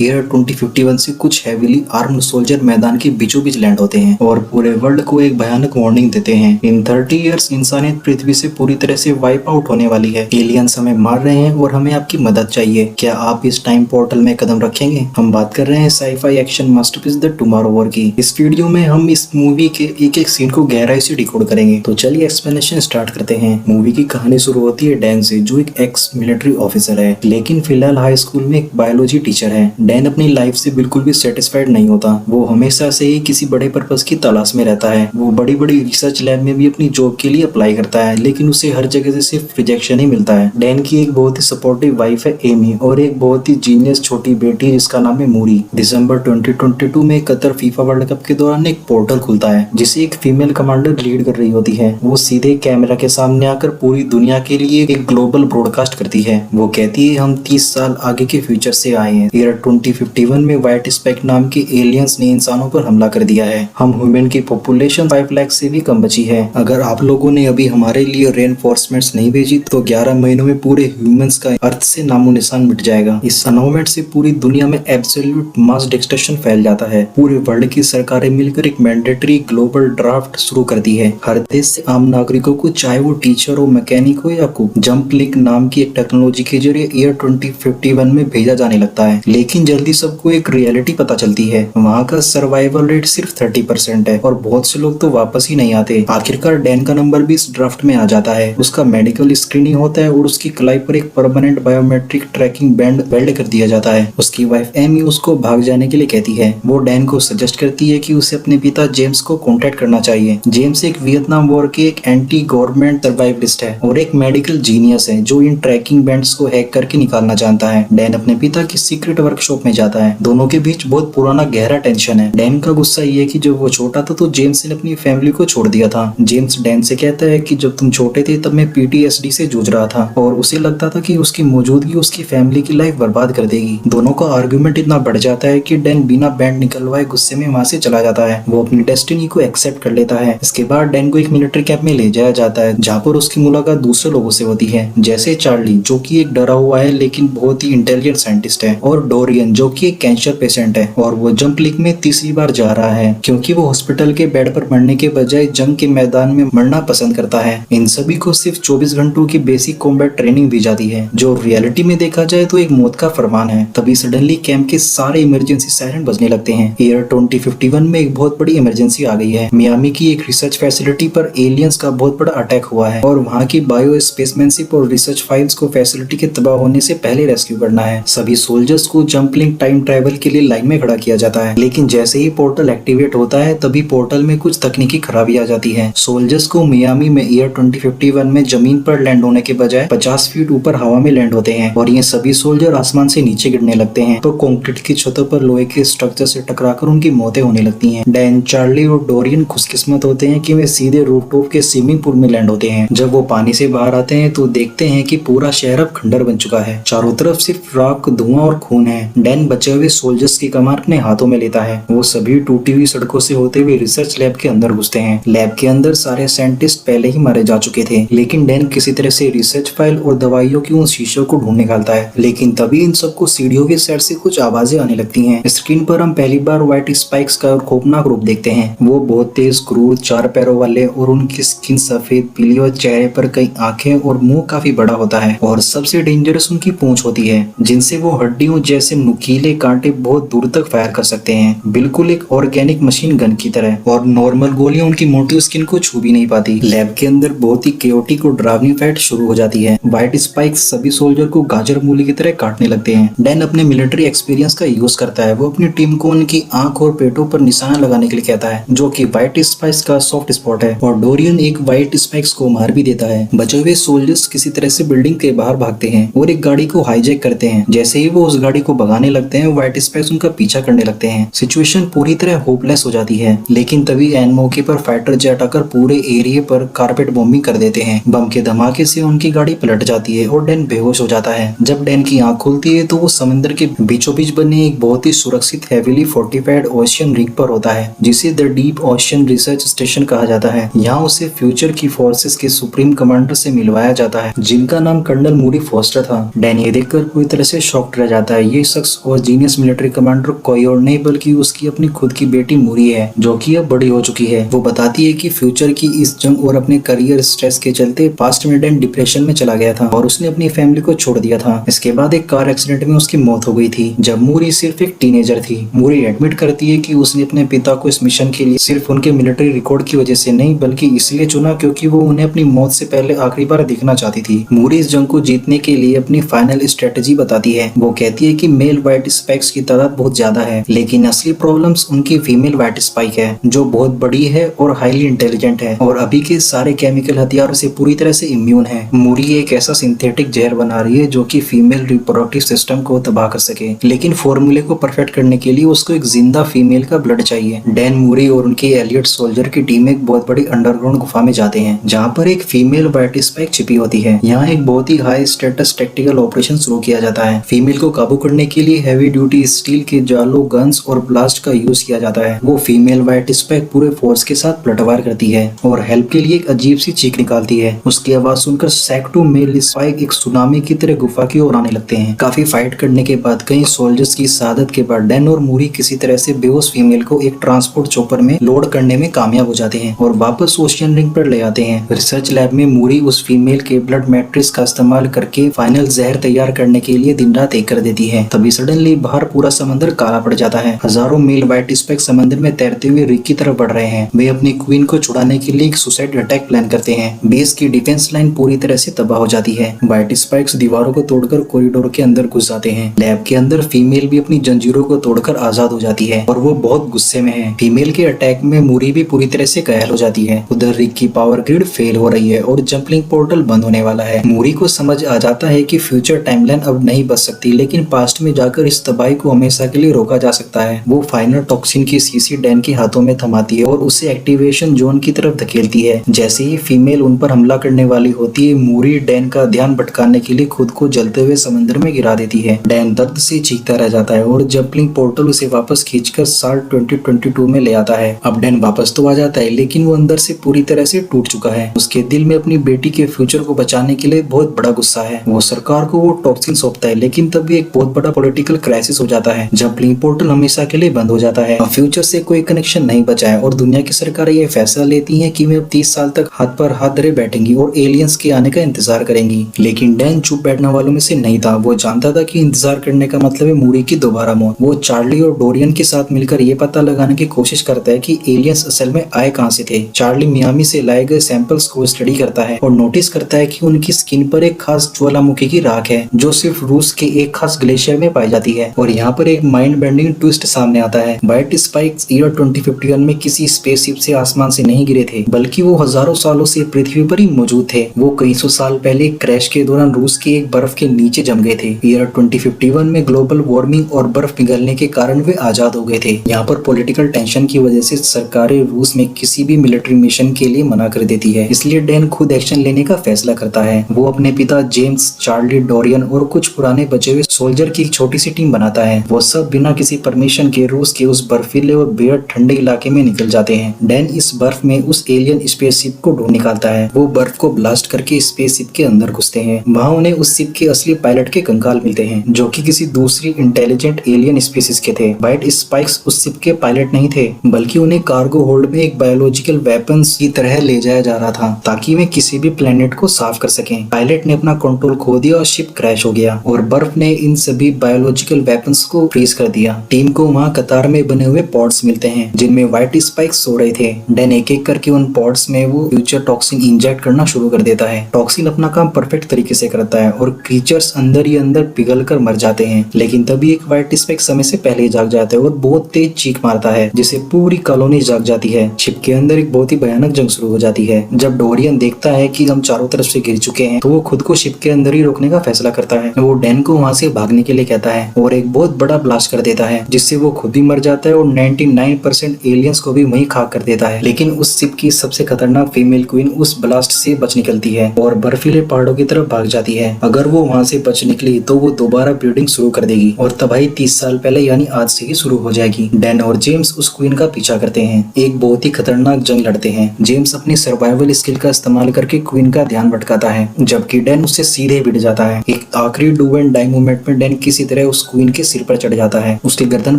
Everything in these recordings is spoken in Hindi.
ईयर 2051 से कुछ हेवीली आर्म्ड सोल्जर मैदान के बीचों बीच लैंड होते हैं और पूरे वर्ल्ड को एक भयानक वार्निंग देते हैं। इन 30 इयर्स इंसानियत पृथ्वी से पूरी तरह से वाइप आउट होने वाली है। एलियंस हमें मार रहे हैं और हमें आपकी मदद चाहिए। क्या आप इस टाइम पोर्टल में कदम रखेंगे? हम बात कर रहे हैं sci-fi action masterpiece the tomorrow war की। इस वीडियो में हम इस मूवी के एक एक सीन को गहराई से डिकोड करेंगे। तो चलिए एक्सप्लेनेशन स्टार्ट करते हैं। मूवी की कहानी शुरू होती है डैन से, जो एक एक्स मिलिट्री ऑफिसर है लेकिन फिलहाल हाई स्कूल में एक बायोलॉजी टीचर है। डैन अपनी लाइफ से बिल्कुल भी सेटिस्फाइड नहीं होता। वो हमेशा से ही किसी बड़े पर्पस की तलाश में रहता है। वो बड़ी बड़ी रिसर्च लैब में भी अपनी जॉब के लिए अप्लाई करता है लेकिन उसे हर जगह से सिर्फ रिजेक्शन ही मिलता है। डैन की एक बहुत ही सपोर्टिव वाइफ है एमी और एक बहुत ही जीनियस छोटी बेटी जिसका नाम है मूरी। दिसंबर 2022 में कतर फीफा वर्ल्ड कप के दौरान एक पोर्टल खुलता है जिसे एक फीमेल कमांडर लीड कर रही होती है। वो सीधे कैमरा के सामने आकर पूरी दुनिया के लिए एक ग्लोबल ब्रॉडकास्ट करती है। वो कहती है हम 30 साल आगे के फ्यूचर से आए हैं। ईयर 2051 में व्हाइट स्पेक नाम के एलियंस ने इंसानों पर हमला कर दिया है। हम ह्यूमन की पॉपुलेशन 5 लाख से भी कम बची है। अगर आप लोगों ने अभी हमारे लिए रेनफोर्समेंट्स नहीं भेजी तो 11 महीनों में पूरे ह्यूमंस का अर्थ से नामो निशान मिट जाएगा। इस अनाउंसमेंट से पूरी दुनिया में एब्सोल्यूट मास डिस्ट्रक्शन फैल जाता है। पूरे वर्ल्ड की सरकारें मिलकर एक मैंडेटरी ग्लोबल ड्राफ्ट शुरू करती है। हर देश से आम नागरिकों को, चाहे वो टीचर हो, मैकेनिक हो या कुक, जंप लिंक नाम की एक टेक्नोलॉजी के जरिए ईयर 2051 में भेजा जाने लगता है। लेकिन जल्दी सबको एक रियलिटी पता चलती है। वहाँ का सर्वाइवल रेट सिर्फ 30% है और बहुत से लोग तो वापस ही नहीं आते। आखिरकार डैन का नंबर भी इस ड्राफ्ट में आ जाता है। उसका मेडिकल स्क्रीनिंग होता है और उसकी कलाई पर एक permanent biometric tracking band weld कर दिया जाता है। उसकी वाइफ एमी उसको भाग जाने के लिए कहती है। वो डैन को सजेस्ट करती है कि उसे अपने पिता जेम्स को कॉन्टेक्ट करना चाहिए। जेम्स एक वियतनाम वॉर के एक एंटी गवर्नमेंट सर्वाइवलिस्ट है और एक मेडिकल जीनियस है जो इन ट्रैकिंग बैंड्स को हैक करके निकालना जानता है। डैन अपने पिता की सीक्रेट वर्कशॉप में जाता है। दोनों के बीच बहुत पुराना गहरा टेंशन है। डैन का गुस्सा ये है कि जब वो छोटा था तो जेम्स ने अपनी फैमिली को छोड़ दिया था। जेम्स डैन से कहता है कि जब तुम छोटे थे तब मैं पीटीएसडी से जूझ रहा था और उसे लगता था कि उसकी मौजूदगी उसकी फैमिली की लाइफ बर्बाद कर देगी। दोनों का आर्गुमेंट इतना बढ़ जाता है कि डैन बिना बैंड निकलवाए गुस्से में वहाँ से चला जाता है। वो अपनी डेस्टिनी को एक्सेप्ट कर लेता है। इसके बाद डैन को एक मिलिट्री कैंप में ले जाया जाता है जहाँ पर उसकी मुलाकात दूसरे लोगों से होती है, जैसे चार्ली जो कि एक डरा हुआ है लेकिन बहुत ही इंटेलिजेंट साइंटिस्ट है, और डोरियन जो कि एक कैंसर पेशेंट है और वो जंप लीग में तीसरी बार जा रहा है क्योंकि वो हॉस्पिटल के बेड पर मरने के बजाय जंग के मैदान में मरना पसंद करता है। इन सभी को सिर्फ 24 घंटों की बेसिक कॉम्बैट ट्रेनिंग दी जाती है जो रियलिटी में देखा जाए तो एक मौत का फरमान है। तभी सडनली कैंप के सारे इमरजेंसी सायरन बजने लगते हैं। ईयर 2051 में एक बहुत बड़ी इमरजेंसी आ गई है। मियामी की एक रिसर्च फैसिलिटी पर एलियंस का बहुत बड़ा अटैक हुआ है और वहाँ की बायो स्पेसमैनशिप और रिसर्च फाइल्स को फैसिलिटी के तबाह होने से पहले रेस्क्यू करना है। सभी सोल्जर्स को जंप लिंक टाइम ट्रैवल के लिए लाइन में खड़ा किया जाता है लेकिन जैसे ही पोर्टल एक्टिवेट होता है तभी पोर्टल में कुछ तकनीकी खराबी आ जाती है। सोल्जर्स को मियामी में ईयर 2051 में जमीन पर लैंड होने के बजाय 50 फीट ऊपर हवा में लैंड होते हैं और ये सभी सोल्जर आसमान से नीचे गिरने लगते हैं तो कंक्रीट की छतों पर लोहे के स्ट्रक्चर से टकराकर उनकी मौतें होने लगती हैं। डैन, चार्ली और डोरियन खुशकिस्मत होते हैं कि वे सीधे रूफटॉप के स्विमिंग पूल में लैंड होते हैं। जब वो पानी से बाहर आते हैं तो देखते हैं कि पूरा शहर अब खंडर बन चुका है। चारों तरफ सिर्फ राख, धुआं और खून है। डैन बचे हुए सोल्जर्स की कमान अपने हाथों में लेता है। वो सभी टूटी हुई सड़कों से होते हुए रिसर्च लैब के अंदर घुसते हैं। लैब के अंदर सारे साइंटिस्ट पहले ही मारे जा चुके थे लेकिन डैन किसी तरह से रिसर्च फाइल और दवाइयों की उन शीशों को ढूंढ निकालता है। लेकिन तभी इन सबको सीढ़ियों के साइड से कुछ आवाजें आने लगती हैं। स्क्रीन पर हम पहली बार व्हाइट स्पाइक्स का खौफनाक रूप देखते हैं। वो बहुत तेज, क्रूर, 4 पैरों वाले और उनकी स्किन सफेद पीली और चेहरे पर कई आंखें और मुंह काफी बड़ा होता है और सबसे डेंजरस उनकी पूंछ होती है जिनसे वो हड्डियों जैसे नुकीले कांटे बहुत दूर तक फायर कर सकते हैं, बिल्कुल एक ऑर्गेनिक मशीन गन की तरह। और नॉर्मल गोलियां उनकी मोटी स्किन को छू भी नहीं पाती। लैब के अंदर बहुत ही केओटिक और डरावनी फाइट शुरू हो जाती है। व्हाइट स्पाइक्स सभी सोल्जर को गाजर मूली की तरह काटने लगते हैं। डैन अपने मिलिट्री एक्सपीरियंस का यूज करता है। वो अपनी टीम को उनकी आंख और पेटों पर निशाना लगाने के लिए कहता है जो कि व्हाइट स्पाइक्स का सॉफ्ट स्पॉट है और डोरियन एक व्हाइट स्पाइक्स को मार भी देता है। बचे हुए सोल्जर्स किसी तरह से बिल्डिंग के बाहर भागते हैं और एक गाड़ी को हाईजैक करते हैं। जैसे ही वो उस गाड़ी को भगाने लगते हैं व्हाइट स्पाइक्स उनका पीछा करने लगते हैं। सिचुएशन पूरी तरह होपलेस हो जाती है लेकिन तभी एन मौके पर फाइटर जेट आकर पूरे एरिया पर कारपेट बॉम्बिंग कर देते हैं। बम के धमाके से उनकी गाड़ी पलट जाती है और डैन बेहोश हो जाता है। जब डैन की आंख खुलती है तो वो समंदर के बीचों बीच बने एक बहुत ही सुरक्षित हेवीली फोर्टिफाइड ओशियन रिंग पर होता है जिसे the deep ocean research station कहा जाता है। यहाँ उसे फ्यूचर की फोर्सेस के सुप्रीम कमांडर से मिलवाया जाता है जिनका नाम कर्नल मूरी फोस्टर था। डैन ये देखकर पूरी तरह से शॉक्ड रह जाता है। ये शख्स स्पाइक्स और जीनियस मिलिट्री कमांडर कोई और नहीं बल्कि उसकी अपनी खुद की बेटी मूरी है, जो कि अब बड़ी हो चुकी है। वो बताती है कि फ्यूचर की इस जंग और अपने करियर स्ट्रेस के चलते पास्ट में डैन डिप्रेशन में चला गया था और उसने अपनी फैमिली को छोड़ दिया था। इसके बाद एक कार एक्सीडेंट में उसकी मौत हो गई थी जब मूरी सिर्फ एक टीनेजर थी। मूरी एडमिट करती है कि उसने अपने पिता को इस मिशन के लिए सिर्फ उनके मिलिट्री रिकॉर्ड की वजह से नहीं बल्कि इसलिए चुना क्योंकि वो उन्हें अपनी मौत से पहले आखिरी बार दिखना चाहती थी। मूरी इस जंग को जीतने के लिए अपनी फाइनल स्ट्रेटेजी बताती है। वो कहती है कि मेल व्हाइट स्पाइक्स की तादाद बहुत ज्यादा है, लेकिन असली प्रॉब्लम्स उनकी फीमेल व्हाइट स्पाइक है जो बहुत बड़ी है और हाईली इंटेलिजेंट है और अभी के सारे केमिकल हथियारों से पूरी तरह से इम्यून है। मूरी एक ऐसा सिंथेटिक जहर बना रही है जो कि फीमेल रिप्रोडक्टिव सिस्टम को तबाह कर सके, लेकिन फॉर्मूले को परफेक्ट करने के लिए उसको एक जिंदा फीमेल का ब्लड चाहिए। डैन, मूरी और उनके एलियट सोल्जर की टीम एक बहुत बड़ी अंडरग्राउंड गुफा में जाते हैं जहाँ पर एक फीमेल व्हाइट स्पाइक छिपी होती है। यहाँ एक बहुत ही हाई स्टेटस टैक्टिकल ऑपरेशन शुरू किया जाता है। फीमेल को काबू करने के लिए हैवी ड्यूटी स्टील के जालों, गन्स और ब्लास्ट का यूज किया जाता है। वो फीमेल व्हाइट स्पाइक पूरे फोर्स के साथ पलटवार करती है और हेल्प के लिए एक अजीब सी चीख निकालती है। उसकी आवाज सुनकर सैकड़ों मेल स्पाइक एक सुनामी की तरह गुफा की ओर आने लगते हैं। काफी फाइट करने के बाद कई सोल्जर्स की शहादत के बाद डैन और मूरी किसी तरह से बेहोश फीमेल को एक ट्रांसपोर्ट चॉपर में लोड करने में कामयाब हो जाते हैं और वापस ओशियन रिंग पर ले आते हैं। रिसर्च लैब में मूरी उस फीमेल के ब्लड मैट्रिक्स का इस्तेमाल करके फाइनल जहर तैयार करने के लिए दिन रात एक कर देती है। तभी सडनली बाहर पूरा समंदर काला पड़ जाता है। हजारों मेल व्हाइट स्पाइक समंदर में तैरते हुए रिक की तरफ बढ़ रहे हैं। वे अपनी क्वीन को छुड़ाने के लिए एक सुसाइड अटैक प्लान करते हैं। बेस की डिफेंस लाइन पूरी तरह से तबाह हो जाती है। व्हाइट स्पाइक्स दीवारों को तोड़कर कॉरिडोर के अंदर घुस जाते हैं। लैब के अंदर फीमेल भी अपनी जंजीरों को तोड़कर आजाद हो जाती है और वो बहुत गुस्से में है। फीमेल के अटैक में मूरी भी पूरी तरह से घायल हो जाती है। उधर रिक की पावर ग्रिड फेल हो रही है और जंपलिंग पोर्टल बंद होने वाला है। मूरी को समझ आ जाता है कि फ्यूचर टाइमलाइन अब नहीं बच सकती, लेकिन पास्ट में जाकर इस तबाही को हमेशा के लिए रोका जा सकता है। वो फाइनल टॉक्सिन की शीशी डैन के हाथों में थमाती है और उसे एक्टिवेशन जोन की तरफ धकेलती है। जैसे ही फीमेल उन पर हमला करने वाली होती है, मूरी डैन का ध्यान भटकाने के लिए खुद को जलते हुए समंदर में गिरा देती है। डैन दर्द से चीखता रह जाता है और जंपलिंग पोर्टल उसे वापस खींचकर साल 2022 में ले आता है। अब डैन वापस तो आ जाता है, लेकिन वो अंदर से पूरी तरह से टूट चुका है। उसके दिल में अपनी बेटी के फ्यूचर को बचाने के लिए बहुत बड़ा गुस्सा है। वो सरकार को वो टॉक्सिन सौंपता है, लेकिन तभी एक बहुत बड़ा पॉलिटिकल क्राइसिस हो जाता है। जंपलिंग पोर्टल हमेशा के लिए बंद हो जाता है। अब फ्यूचर से कोई कनेक्शन नहीं बचा है और दुनिया की सरकार ये फैसला लेती है कि वे अब 30 साल तक हाथ पर हाथ धरे बैठेंगी और एलियंस के आने का इंतजार करेंगी। लेकिन डैन चुप बैठने वालों में से नहीं था। वो जानता था कि इंतजार करने का मतलब है मूरी की दोबारा मौत। वो चार्ली और डोरियन के साथ मिलकर ये पता लगाने की कोशिश करता है कि एलियंस असल में आए कहां से थे। चार्ली मियामी से लाए गए सैंपल्स को स्टडी करता है और नोटिस करता है कि उनकी स्किन पर एक खास ज्वालामुखी की राख है जो सिर्फ रूस के एक खास ग्लेशियर में पाई जाती है। और यहाँ पर एक माइंड बेंडिंग ट्विस्ट सामने आता है। व्हाइट स्पाइक्स ईयर 2051 में किसी स्पेसशिप से आसमान से नहीं गिरे थे, बल्कि वो हजारों सालों से पृथ्वी पर ही मौजूद थे। वो कई सौ साल पहले क्रैश के दौरान रूस के एक बर्फ के नीचे जम गए थे। ईयर 2051 में ग्लोबल वार्मिंग और बर्फ पिघलने के कारण वे आजाद हो गए थे। यहाँ पर पॉलिटिकल टेंशन की वजह से सरकारें रूस में किसी भी मिलिट्री मिशन के लिए मना कर देती है। इसलिए डैन खुद एक्शन लेने का फैसला करता है। वो अपने पिता जेम्स, चार्ली, डोरियन और कुछ पुराने बचे हुए सोल्जर की एक छोटी सी टीम बनाता है। वो सब बिना किसी परमिशन के रूस के उस बर्फीले और बेहद ठंडे इलाके में निकल जाते हैं। डैन इस बर्फ में उस एलियन स्पेसशिप को ढूंढ निकालता है। वो बर्फ को ब्लास्ट करके स्पेसशिप के अंदर घुसते हैं। वहाँ उन्हें उस शिप के असली पायलट के कंकाल मिलते हैं, जो कि किसी दूसरी इंटेलिजेंट एलियन स्पीसीज के थे। व्हाइट स्पाइक्स उस शिप के पायलट नहीं थे, बल्कि उन्हें कार्गो होल्ड में एक बायोलॉजिकल वेपन्स की तरह ले जाया जा रहा था ताकि वे किसी भी प्लेनेट को साफ कर सकें। पायलट ने अपना कंट्रोल खो दिया और शिप क्रैश हो गया और बर्फ ने इन सभी बायोलॉजिकल वेपन्स को फ्रीज कर दिया। टीम को वहाँ कतार में बने हुए पॉड्स मिलते हैं जिनमें व्हाइट स्पाइक्स सो रहे थे। डैन एक एक करके उन पॉड्स में वो फ्यूचर टॉक्सिन इंजेक्ट करना शुरू कर देता है। टॉक्सिन अपना काम परफेक्ट तरीके से करता है और क्रीचर्स अंदर ही अंदर पिघल कर मर जाते हैं। लेकिन तभी एक व्हाइट स्पाइक समय से पहले ही जाग जाता है और बहुत तेज चीख मारता है, जिससे पूरी कॉलोनी जाग जाती है। शिप के अंदर एक बहुत ही भयानक जंग शुरू हो जाती है। जब डोरियन देखता है कि हम चारों तरफ से घिर चुके हैं, तो वो खुद को शिप के अंदर ही रोकने का फैसला करता है। वो डैन को वहाँ से भागने के लिए कहता है और एक बहुत बड़ा ब्लास्ट कर देता है, जिससे वो खुद भी मर जाता है और 99% एलियंस को भी वहीं खाक कर देता है। लेकिन उस शिप की सबसे खतरनाक फीमेल क्वीन उस ब्लास्ट से बच निकलती है और बर्फीले पहाड़ों की तरफ भाग जाती है। अगर वो वहाँ से बच निकली तो वो दोबारा ब्रीडिंग शुरू कर देगी और तबाही 30 साल पहले यानी आज से ही शुरू हो जाएगी। डैन और जेम्स उस क्वीन का पीछा करते हैं, एक बहुत ही खतरनाक जंग लड़ते हैं। जेम्स अपनी सर्वाइवल स्किल का इस्तेमाल करके क्वीन का ध्यान भटकाता है, जबकि डैन उससे सीधे भिड़ जाता है। एक आखिरी डू एंड डाई मूवमेंट में डैन किसी तरह उस क्वीन के सिर पर चढ़ जाता है, उसके गर्दन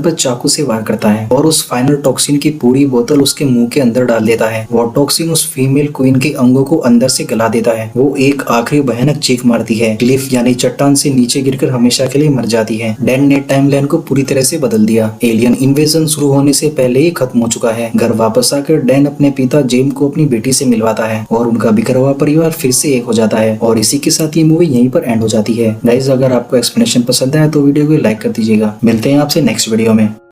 पर चाकू से वार करता है और उस फाइनल टॉक्सिन की पूरी बोतल उसके मुंह के अंदर डाल देता है। वो टॉक्सिन उस फीमेल क्वीन के अंगों को अंदर से गला देता है। वो एक आखिरी भयानक चीख मारती है, क्लिफ यानी चट्टान से नीचे गिरकर हमेशा के लिए मर जाती है। डैन ने टाइमलाइन को पूरी तरह से बदल दिया। एलियन इन्वेजन शुरू होने से पहले ही खत्म हो चुका है। घर वापस आकर डैन अपने पिता जेम को अपनी बेटी से मिलवाता है और उनका बिखरा हुआ परिवार फिर से एक हो जाता है। और इसी के साथ ये मूवी यहीं पर एंड हो जाती है। गाइस, अगर आपको एक्सप्लेनेशन पसंद आया तो वीडियो को लाइक कर दीजिएगा। मिलते हैं आपसे नेक्स्ट वीडियो में।